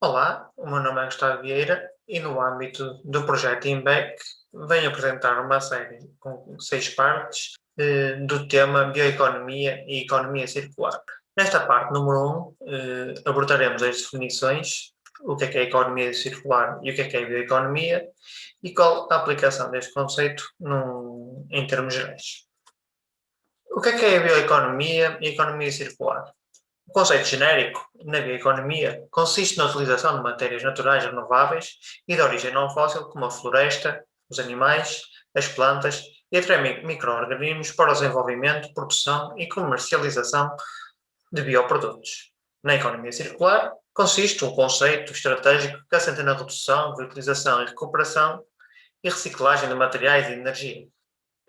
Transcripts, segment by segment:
Olá, o meu nome é Gustavo Vieira e no âmbito do projeto IMBEC venho apresentar uma série com 6 partes do tema Bioeconomia e Economia Circular. Nesta parte número 1 abordaremos as definições, o que é economia circular e o que é bioeconomia e qual a aplicação deste conceito em termos gerais. O que é a bioeconomia e economia circular? O conceito genérico na bioeconomia consiste na utilização de matérias naturais renováveis e de origem não fóssil, como a floresta, os animais, as plantas e até micro-organismos para o desenvolvimento, produção e comercialização de bioprodutos. Na economia circular, consiste um conceito estratégico que assenta na redução, reutilização e recuperação e reciclagem de materiais e energia.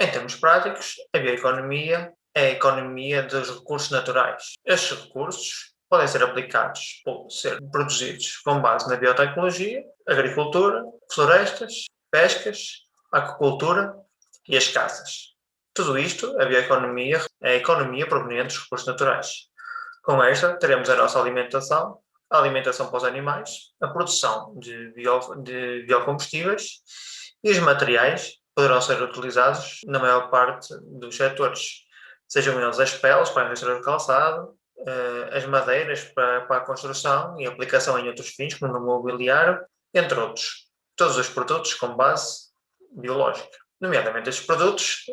Em termos práticos, a bioeconomia é a economia dos recursos naturais. Estes recursos podem ser aplicados ou ser produzidos com base na biotecnologia, agricultura, florestas, pescas, aquacultura e as casas. Tudo isto, a bioeconomia, é a economia proveniente dos recursos naturais. Com esta, teremos a nossa alimentação, a alimentação para os animais, a produção de biocombustíveis e os materiais poderão ser utilizados na maior parte dos setores, sejam eles as peles para a indústria do calçado, as madeiras para a construção e aplicação em outros fins, como no mobiliário, entre outros. Todos os produtos com base biológica. Nomeadamente, estes produtos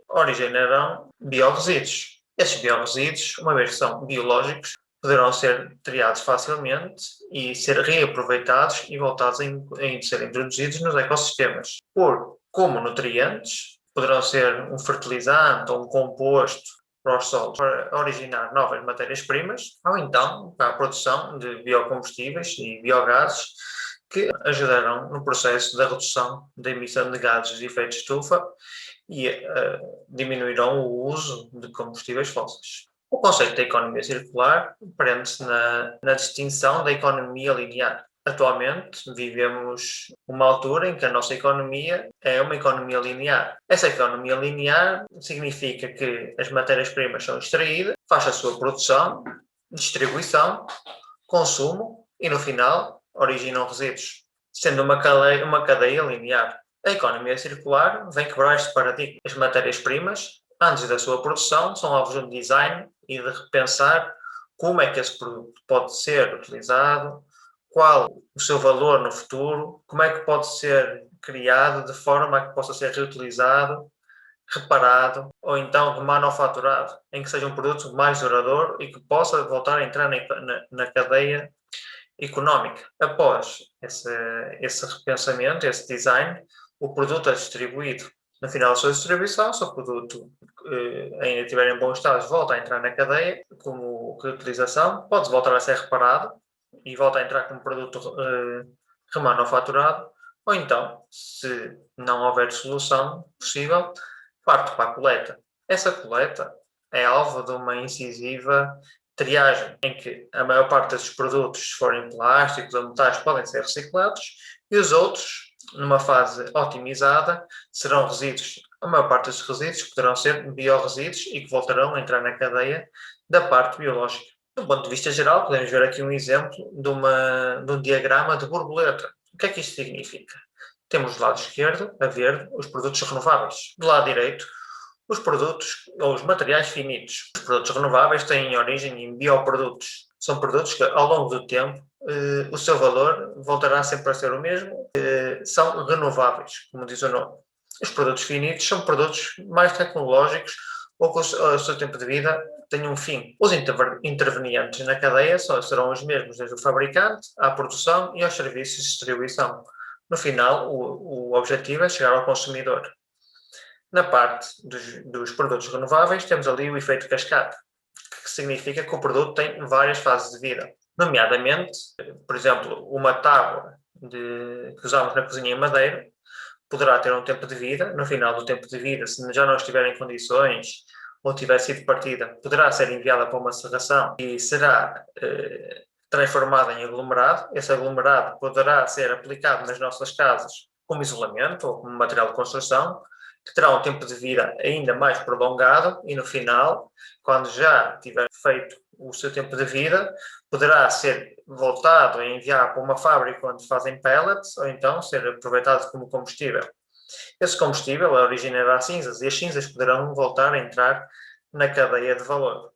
originarão biorresíduos. Estes biorresíduos, uma vez que são biológicos, poderão ser triados facilmente e ser reaproveitados e voltados a ser introduzidos nos ecossistemas. Como nutrientes, poderão ser um fertilizante ou um composto para os solos para originar novas matérias-primas, ou então para a produção de biocombustíveis e biogases que ajudarão no processo da redução da emissão de gases de efeito de estufa e diminuirão o uso de combustíveis fósseis. O conceito da economia circular prende-se na distinção da economia linear. Atualmente, vivemos uma altura em que a nossa economia é uma economia linear. Essa economia linear significa que as matérias-primas são extraídas, faz a sua produção, distribuição, consumo e, no final, originam resíduos, sendo uma cadeia linear. A economia circular vem quebrar este paradigma. As matérias-primas, antes da sua produção, são alvos de um design e de repensar como é que esse produto pode ser utilizado, qual o seu valor no futuro, como é que pode ser criado de forma a que possa ser reutilizado, reparado ou então remanufaturado, em que seja um produto mais duradouro e que possa voltar a entrar na cadeia económica. Após esse repensamento, esse design, o produto é distribuído. No final da sua distribuição, se o produto ainda estiver em bom estado, volta a entrar na cadeia como reutilização, pode voltar a ser reparado e volta a entrar como produto remanufaturado, ou então, se não houver solução possível, parte para a coleta. Essa coleta é alvo de uma incisiva triagem, em que a maior parte desses produtos, se forem plásticos ou metais, podem ser reciclados e os outros, numa fase otimizada, serão resíduos. A maior parte desses resíduos poderão ser biorresíduos e que voltarão a entrar na cadeia da parte biológica. Do ponto de vista geral, podemos ver aqui um exemplo de um diagrama de borboleta. O que é que isto significa? Temos do lado esquerdo, a verde, os produtos renováveis. Do lado direito, os produtos ou os materiais finitos. Os produtos renováveis têm origem em bioprodutos. São produtos que, ao longo do tempo, o seu valor voltará sempre a ser o mesmo. São renováveis, como diz o nome. Os produtos finitos são produtos mais tecnológicos ou que o seu tempo de vida tem um fim. Os intervenientes na cadeia serão os mesmos, desde o fabricante à produção e aos serviços de distribuição. No final, o objetivo é chegar ao consumidor. Na parte dos produtos renováveis, temos ali o efeito cascata, que significa que o produto tem várias fases de vida. Nomeadamente, por exemplo, uma tábua que usamos na cozinha em madeira poderá ter um tempo de vida. No final do tempo de vida, se já não estiver em condições ou tiver sido partida, poderá ser enviada para uma serração e será transformada em aglomerado. Esse aglomerado poderá ser aplicado nas nossas casas como isolamento ou como material de construção que terá um tempo de vida ainda mais prolongado e no final, quando já tiver feito o seu tempo de vida, poderá ser voltado a enviar para uma fábrica onde fazem pellets ou então ser aproveitado como combustível. Esse combustível originará cinzas e as cinzas poderão voltar a entrar na cadeia de valor,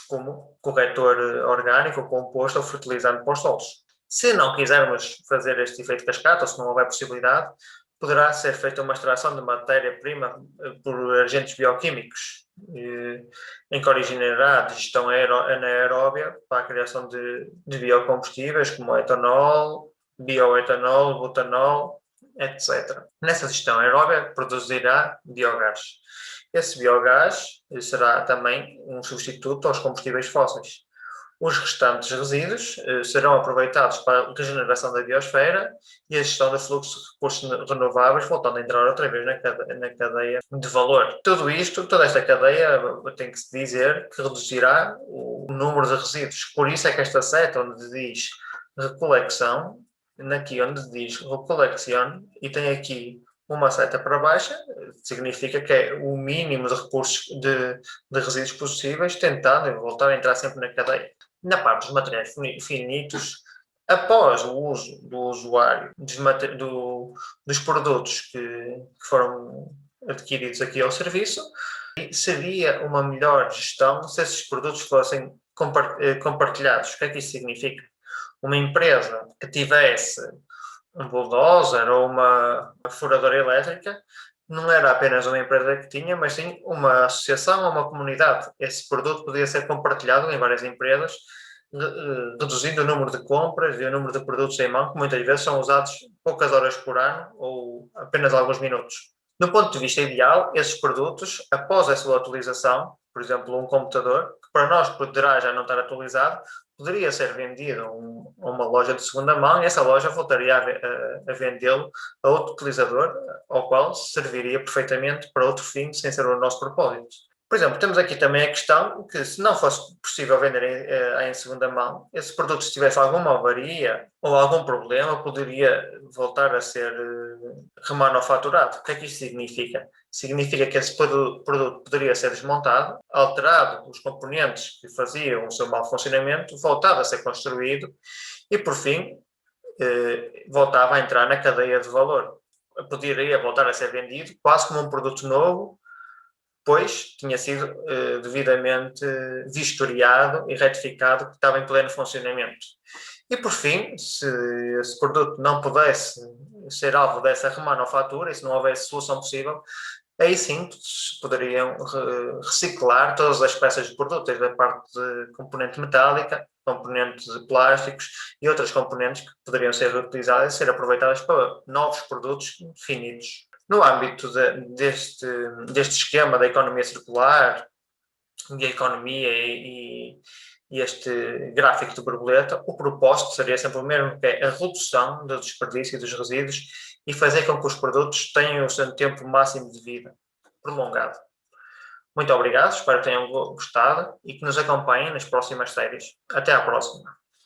como corretor orgânico, composto ou fertilizante para os solos. Se não quisermos fazer este efeito cascata, ou se não houver possibilidade, poderá ser feita uma extração de matéria-prima por agentes bioquímicos, em que originará a digestão anaeróbia para a criação de biocombustíveis, como etanol, bioetanol, butanol, etc. Nessa digestão aeróbia produzirá biogás. Esse biogás será também um substituto aos combustíveis fósseis. Os restantes resíduos serão aproveitados para a regeneração da biosfera e a gestão do fluxo de recursos renováveis, voltando a entrar outra vez na cadeia de valor. Tudo isto, toda esta cadeia, tem que se dizer que reduzirá o número de resíduos. Por isso é que esta seta, onde diz recolecção, aqui onde diz recolección, e tem aqui uma seta para baixo, significa que é o mínimo de recursos de resíduos possíveis, tentando voltar a entrar sempre na cadeia. Na parte dos materiais finitos, após o uso do usuário dos produtos que foram adquiridos aqui ao serviço, seria uma melhor gestão se esses produtos fossem compartilhados. O que é que isso significa? Uma empresa que tivesse um bulldozer ou uma furadora elétrica não era apenas uma empresa que tinha, mas sim uma associação ou uma comunidade. Esse produto podia ser compartilhado em várias empresas, reduzindo o número de compras e o número de produtos em mão, que muitas vezes são usados poucas horas por ano ou apenas alguns minutos. Do ponto de vista ideal, esses produtos, após a sua utilização, por exemplo, um computador, que para nós poderá já não estar atualizado, poderia ser vendido a uma loja de segunda mão e essa loja voltaria a vendê-lo a outro utilizador, ao qual serviria perfeitamente para outro fim, sem ser o nosso propósito. Por exemplo, temos aqui também a questão que, se não fosse possível vender em segunda mão, esse produto, se tivesse alguma avaria ou algum problema, poderia voltar a ser remanufaturado. O que é que isto significa? Significa que esse produto poderia ser desmontado, alterado os componentes que faziam o seu mau funcionamento, voltava a ser construído e, por fim, voltava a entrar na cadeia de valor. Poderia voltar a ser vendido quase como um produto novo, pois tinha sido devidamente vistoriado e retificado que estava em pleno funcionamento. E, por fim, se esse produto não pudesse ser alvo dessa remanufatura e se não houvesse solução possível, aí sim poderiam reciclar todas as peças de produto, desde a parte de componente metálica, componentes de plásticos e outras componentes que poderiam ser reutilizadas e ser aproveitadas para novos produtos finitos. No âmbito deste esquema da economia circular, de economia e este gráfico de borboleta, o propósito seria sempre o mesmo, que é a redução do desperdício dos resíduos e fazer com que os produtos tenham o seu tempo máximo de vida prolongado. Muito obrigado, espero que tenham gostado e que nos acompanhem nas próximas séries. Até à próxima.